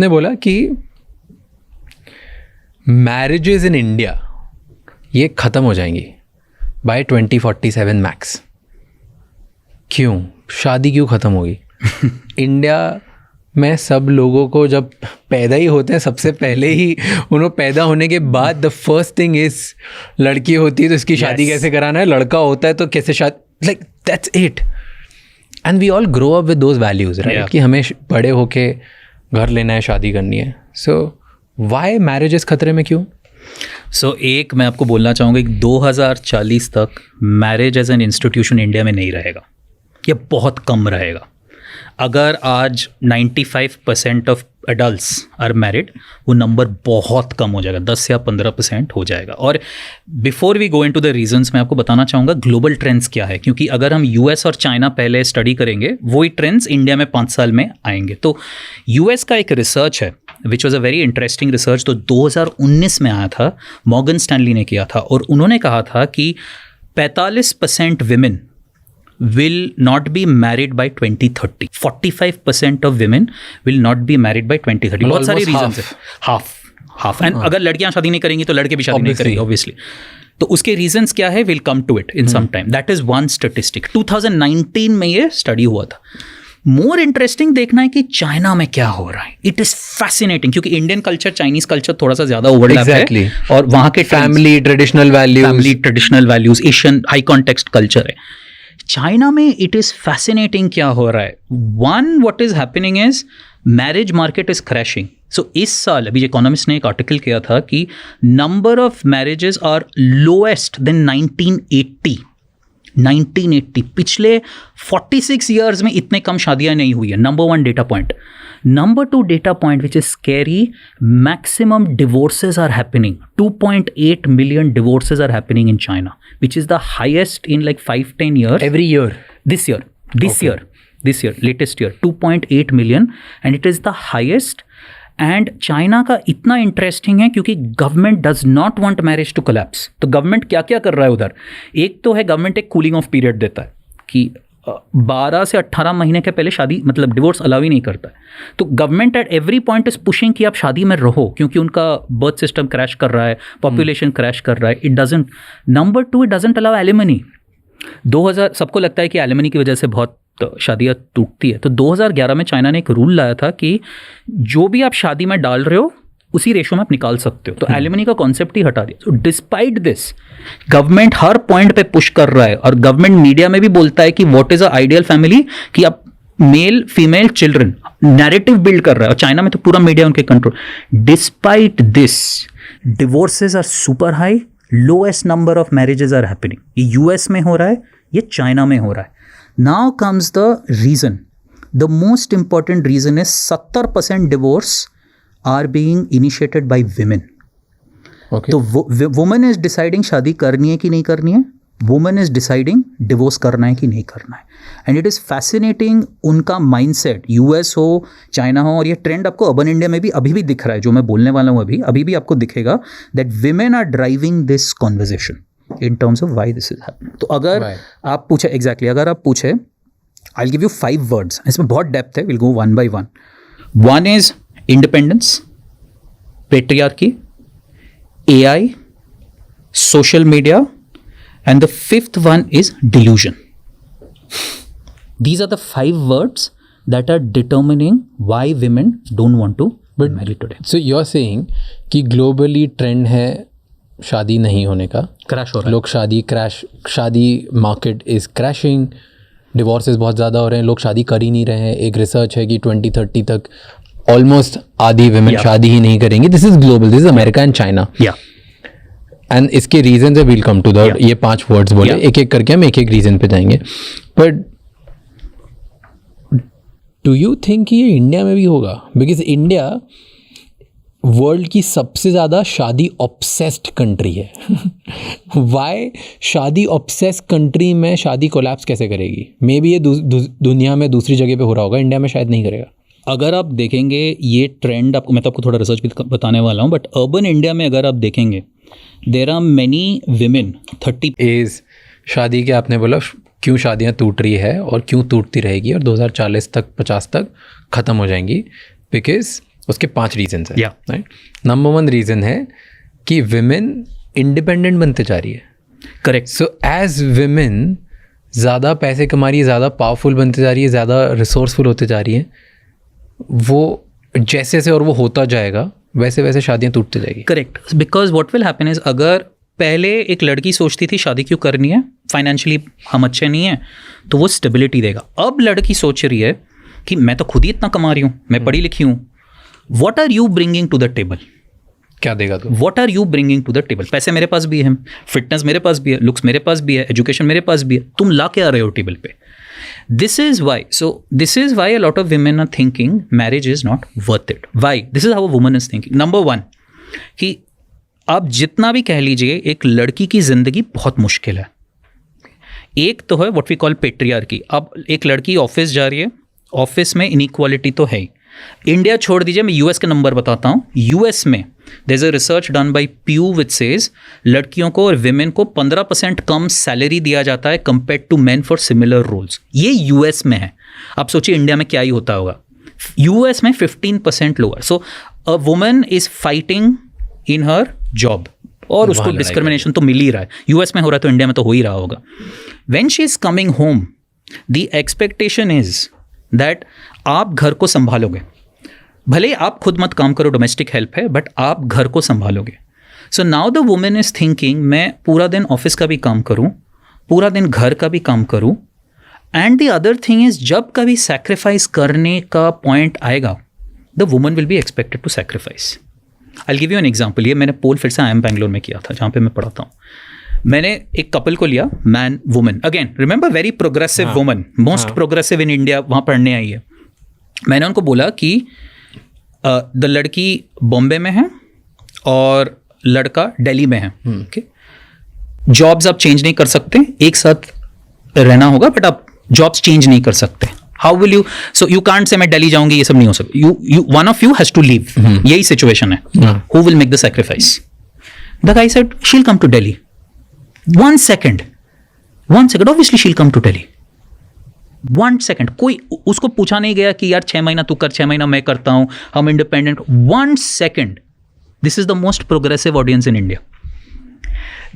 ने बोला कि मैरिजेस इन इंडिया ये ख़त्म हो जाएंगी बाय 2047 मैक्स। क्यों? शादी क्यों ख़त्म होगी? इंडिया में सब लोगों को जब पैदा ही होते हैं सबसे पहले ही उन्होंने पैदा होने के बाद द फर्स्ट थिंग इज लड़की होती है तो इसकी शादी कैसे कराना है, लड़का होता है तो कैसे शादी, like that's it. And we all grow up with those values right कि हमें बड़े होके घर लेना है, शादी करनी है। सो व्हाई मैरिजेस खतरे में क्यों? एक मैं आपको बोलना चाहूँगा कि 2040 तक marriage as an institution India में नहीं रहेगा, ये बहुत कम रहेगा। अगर आज 95% ऑफ एडल्ट्स आर मैरिड, वो नंबर बहुत कम हो जाएगा, 10 या 15% हो जाएगा। और before we go into the reasons मैं आपको बताना चाहूँगा ग्लोबल ट्रेंड्स क्या है, क्योंकि अगर हम यूएस और चाइना पहले स्टडी करेंगे वही ट्रेंड्स इंडिया में 5 साल में आएंगे। तो यूएस का एक रिसर्च है which was a very interesting research, तो 2019 में आया था, मॉर्गन स्टैनली ने किया था, और उन्होंने कहा था कि 45% women will not be married by 2030. 45% of women will not be married by 2030. बहुत सारी रीजंस है, हाफ एंड अगर लड़कियां शादी नहीं करेंगी तो लड़के भी शादी नहीं करेंगे ऑब्वियसली। तो उसके रीजंस क्या है, will come to it in some time. That is one statistic. 2019 में ये स्टडी हुआ था। मोर इंटरेस्टिंग देखना है कि चाइना में क्या हो रहा है। इट इज फैसिनेटिंग, क्योंकि इंडियन कल्चर चाइनीज कल्चर थोड़ा सा ज्यादा ओवरलैप है, और वहाँ के family traditional values Asian high context culture है। चाइना में इट इज़ फैसिनेटिंग क्या हो रहा है। One, what is happening is marriage market is crashing. So इस साल अभी इकोनॉमिस्ट ने एक आर्टिकल किया था कि number of marriages are lowest than 1980। पिछले 46 ईयर्स में इतने कम शादियां नहीं हुई है। Number 1 data point. Number 2 data point which is scary, maximum divorces are happening. 2.8 million divorces are happening in China, which is the highest in like 5-10 years. Every year? This year, latest year, 2.8 million, and it is the highest. And China का इतना interesting है क्योंकि government does not want marriage to collapse. तो government क्या क्या कर रहा है उधर, एक तो है गवर्नमेंट एक कूलिंग ऑफ पीरियड देता है कि 12 से 18 महीने के पहले शादी मतलब डिवोर्स अलाउ ही नहीं करता है। तो government at every point is pushing कि आप शादी में रहो, क्योंकि उनका बर्थ सिस्टम क्रैश कर रहा है, पॉपुलेशन क्रैश कर रहा है। It doesn't, number 2, it doesn't allow alimony. 2000 सबको लगता है कि एलिमनी की वजह से बहुत शादियाँ टूटती है। तो 2011 में चाइना ने एक रूल लाया था कि जो भी आप शादी में डाल रहे हो उसी रेशो में आप निकाल सकते हो। तो एलिमनी का कॉन्सेप्ट ही हटा दिया। So despite this government her point पे पुश कर रहा है, और गवर्नमेंट मीडिया में भी बोलता है कि what is a ideal family, कि आप male female children narrative build कर रहा है, और चाइना में तो पूरा मीडिया उनके control. Despite this divorces are super high, lowest number of marriages are happening. ये यूएस में हो रहा है, ये चाइना में हो रहा है। Now comes the reason, the most important reason is 70% divorce are being initiated by women. Okay. तो woman is deciding शादी करनी है कि नहीं करनी है, woman is deciding divorce करना है कि नहीं करना है। and it is fascinating उनका mindset, US हो चाइना हो, और ये ट्रेंड आपको अर्बन इंडिया में भी अभी भी दिख रहा है, जो मैं बोलने वाला हूँ अभी भी आपको दिखेगा, that women are driving this conversation in terms of why this is happening. तो अगर आप पूछे अगर आप पूछे, I'll give you 5 words, इसमें बहुत डेप्थ है, we'll go one by one. One is independence, patriarchy, AI, social media, and the 5th one is delusion. These are the 5 words that are determining why women don't want to marry today. So you're saying कि globally trend है शादी नहीं होने का, crash हो रहा है, लोग शादी मार्केट इज क्रैशिंग, डिवोर्सेस बहुत ज़्यादा हो रहे हैं, लोग शादी कर ही नहीं रहे हैं। एक रिसर्च है कि 2030 तक ऑलमोस्ट आधी विमेन शादी ही नहीं करेंगी। This is global, this is America and China. And इसके रीजन है, विल कम टू द ये 5 वर्ड्स बोले, एक एक करके हम एक एक रीजन पे जाएंगे। बट डू यू थिंक कि ये इंडिया में भी होगा? बिकॉज इंडिया वर्ल्ड की सबसे ज़्यादा शादी ऑब्सेस्ड कंट्री है। वाई शादी ऑब्सेस्ड कंट्री में शादी कोलैप्स कैसे करेगी? मे बी ये दुनिया में दूसरी जगह पे हो रहा होगा, इंडिया में शायद नहीं करेगा। अगर आप देखेंगे ये ट्रेंड, आपको मैं तो आपको थोड़ा रिसर्च भी बताने वाला हूँ, बट अर्बन इंडिया में अगर आप देखेंगे, there are many women 30 age शादी के, आपने बोला क्यों शादियाँ टूट रही है और क्यों टूटती रहेगी और 2040 तक 50 तक ख़त्म हो जाएंगी, बिकॉज उसके 5 रीजन है। Yeah. राइट, नंबर 1 रीज़न है कि विमेन इंडिपेंडेंट बनते जा रही है। करेक्ट। सो एज विमेन ज़्यादा पैसे कमा रही है, ज़्यादा पावरफुल बनते जा रही है, ज़्यादा रिसोर्सफुल होते जा रही है, वो जैसे जैसे और वो होता जाएगा वैसे वैसे शादियाँ टूटते जाएगी। Correct, because what will happen is, अगर पहले एक लड़की सोचती थी शादी क्यों करनी है, फाइनेंशियली हम अच्छे नहीं हैं, तो वो स्टेबिलिटी देगा। अब लड़की सोच रही है कि मैं तो खुद ही इतना कमा रही हूँ, मैं पढ़ी लिखी हूँ, what are you bringing to the table? क्या देगा तू? What are you bringing to the table? पैसे मेरे पास भी हैं, फिटनेस मेरे पास भी है, लुक्स मेरे पास भी है, एजुकेशन मेरे पास भी है, तुम ला के आ रहे हो टेबल पे? This is why a lot of women are thinking marriage is not worth it. Why? This is how a woman is thinking. Number 1, कि आप जितना भी कह लीजिए, एक लड़की की ज़िंदगी बहुत मुश्किल है। एक तो है व्हाट वी कॉल पेट्रियार्की। अब एक लड़की ऑफिस जा रही है, ऑफिस में इनइक्वालिटी तो है ही। इंडिया छोड़ दीजिए, मैं यूएस के नंबर बताता हूँ। यूएस में there is a research done by Pew which says लड़कियों को और विमेन को 15% कम सैलरी दिया जाता है compared to men for similar roles. ये यूएस में है। आप सोचिए इंडिया में क्या ही होता होगा। यूएस में 15% lower. So a woman is fighting in her job और उसको डिस्क्रिमिनेशन तो मिल ही रहा है। यूएस में हो रहा है तो इंडिया में तो हो ही रहा होगा। When she is coming home, the expectation is that आप घर को संभालोगे, भले आप खुद मत काम करो, डोमेस्टिक हेल्प है, बट आप घर को संभालोगे। So now the women is thinking मैं पूरा दिन ऑफिस का भी काम करूं, पूरा दिन घर का भी काम करूं, and the other thing is जब कभी सैक्रिफाइस करने का पॉइंट आएगा, the woman will be expected to sacrifice. I give you an example. ये मैंने पोल फिर से IIM बैंगलोर में किया था, जहाँ पे मैं पढ़ाता हूँ। मैंने एक कपल को लिया, man woman, again remember very progressive woman, most progressive in India, वहाँ पढ़ने आई है। मैंने उनको बोला कि द लड़की बॉम्बे में है और लड़का दिल्ली में है। ओके, जॉब्स आप चेंज नहीं कर सकते, एक साथ रहना होगा, बट आप जॉब्स चेंज नहीं कर सकते। How will you? So you can't say मैं दिल्ली जाऊंगी, ये सब नहीं हो सकता। You one of you has to leave. यही सिचुएशन है। Who will make the sacrifice? The guy said she will come to Delhi. One second, obviously she'll come to Delhi. 1 second, कोई उसको पूछा नहीं गया कि यार 6 महीना तू कर, 6 महीना मैं करता हूँ, हम independent. 1 second. This is the most progressive audience in India.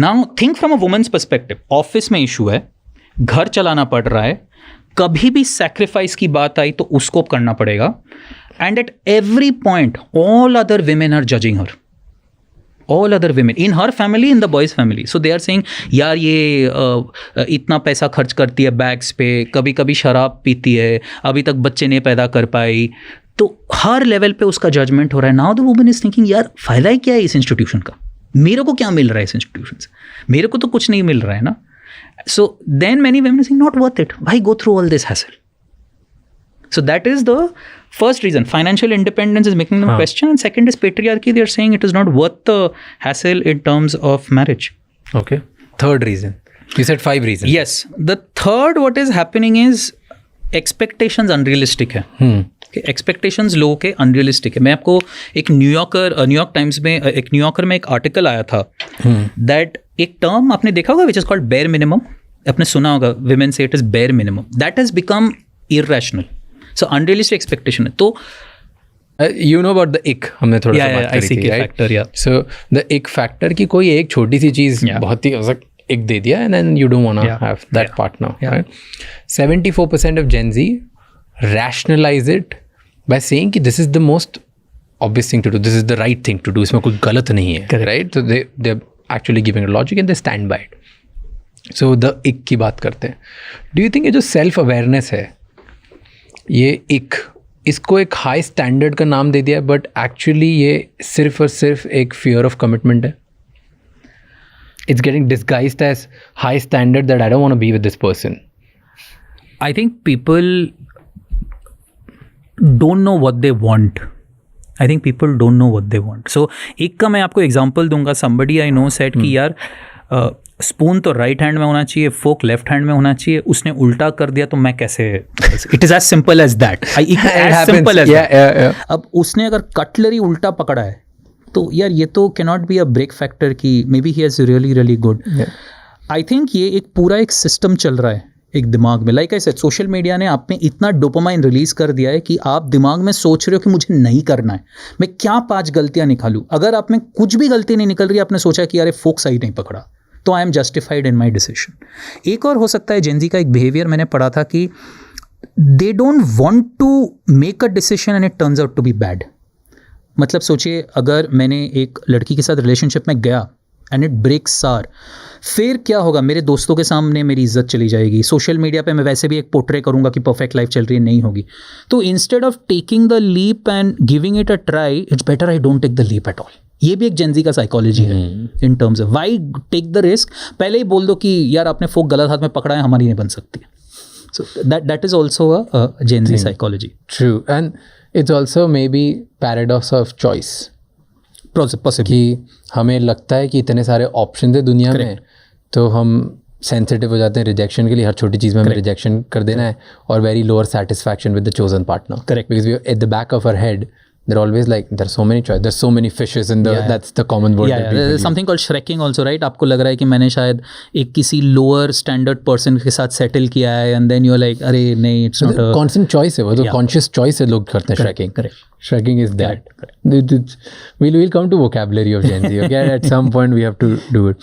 Now think from a woman's perspective. Office में इशू है, घर चलाना पड़ रहा है, कभी भी सैक्रिफाइस की बात आई तो उसको करना पड़ेगा, and at every point all other women are judging her. All other women in her family, in the boys family, so they are saying यार ये इतना पैसा खर्च करती है बैग्स पे, कभी कभी शराब पीती है, अभी तक बच्चे नहीं पैदा कर पाई, तो हर लेवल पे उसका जजमेंट हो रहा है। Now the woman is thinking यार फायदा ही क्या है इस इंस्टीट्यूशन का, मेरे को क्या मिल रहा है इस इंस्टीट्यूशन से, मेरे को तो कुछ नहीं मिल रहा है ना। So then many women saying not worth it, why go through all this hassle? So that is the first reason. Financial independence is making them question. And second is patriarchy. They are saying it is not worth the hassle in terms of marriage. Okay. Third reason. You said 5 reasons. Yes. The third what is happening is expectations unrealistic है. Okay, expectations लोगों के unrealistic है. मैं आपको एक New York times में एक New Yorker में एक आर्टिकल आया था that एक टर्म आपने देखा होगा which is called bare minimum. आपने सुना होगा, women say it is bare minimum. That has become irrational. So unrealistic expectation है। तो you know about the ick, हमने थोड़ा सा बात करी थी, right? factor, yeah. So the ick factor की कोई एक छोटी सी चीज़ बहुत ही ick दे दिया and then you don't want to have that partner, right? 74% of Gen Z rationalize it by saying कि this is the most obvious thing to do, this is the right thing to do, इसमें कोई गलत नहीं है, right? So they're actually giving a logic and they stand by it. So the ick की बात करते हैं। Do you think ये जो self awareness है, ये इसको एक हाई स्टैंडर्ड का नाम दे दिया, बट एक्चुअली ये सिर्फ और सिर्फ एक फियर ऑफ कमिटमेंट है? It's getting disguised as high standard that I don't want to be with this person. I think people don't know what they want. I think people don't know what they want. So एक का मैं आपको example दूंगा। Somebody I know said कि यार spoon तो right hand में होना चाहिए, फोक लेफ्ट हैंड में होना चाहिए, उसने उल्टा कर दिया तो मैं कैसे? It is as simple as that. Simple as अब उसने अगर कटलरी उल्टा पकड़ा है तो यार ये तो cannot be a break factor कि maybe he is really really good. I think ये एक पूरा एक सिस्टम चल रहा है एक दिमाग में, like I said, social media ने आप में इतना डोपामाइन रिलीज कर दिया है कि आप दिमाग में सोच रहे हो कि मुझे नहीं करना है, मैं क्या 5 गलतियां निकालूं। अगर आप में कुछ भी गलती नहीं निकल रही, आपने सोचा कि अरे फोक सही नहीं पकड़ा, तो I am justified in my decision. एक और हो सकता है जेनजी का एक बिहेवियर मैंने पढ़ा था कि they don't want to make a decision and it turns out to be bad. मतलब सोचिए, अगर मैंने एक लड़की के साथ रिलेशनशिप में गया एंड इट ब्रेक्स सार, फिर क्या होगा, मेरे दोस्तों के सामने मेरी इज्जत चली जाएगी, सोशल मीडिया पे मैं वैसे भी एक पोर्ट्रे करूंगा कि परफेक्ट लाइफ चल रही है, नहीं होगी। तो instead of taking the leap and giving it a try, it's better I don't take the leap at all. ये भी एक जेनजी का साइकोलॉजी है in terms of why take the risk. पहले ही बोल दो कि यार आपने फोक गलत हाथ में पकड़ा है, हमारी नहीं बन सकती। So that is also a Gen Z psychology. True, and it's also may be paradox of choice possible कि हमें लगता है कि इतने सारे ऑप्शन है दुनिया में, तो हम सेंसिटिव हो जाते हैं रिजेक्शन के लिए। हर छोटी चीज़ में हमें रिजेक्शन कर देना है, और very lower satisfaction with the chosen partner. Correct. Because we at the back of our head they're always like there's so many choice, there's so many fishes in the that's the common word that people use. Something called shrekking also, right? आपको लग रहा है कि मैंने शायद एक किसी lower standard person के साथ सेटल किया है, and then you are like अरे नहीं, it's not a constant choice है वो, तो कॉन्शियस चॉइस है लोग करते हैं। Shrekking, shrekking is that. we'll come to vocabulary of Gen Z, okay? At some point we have to do it.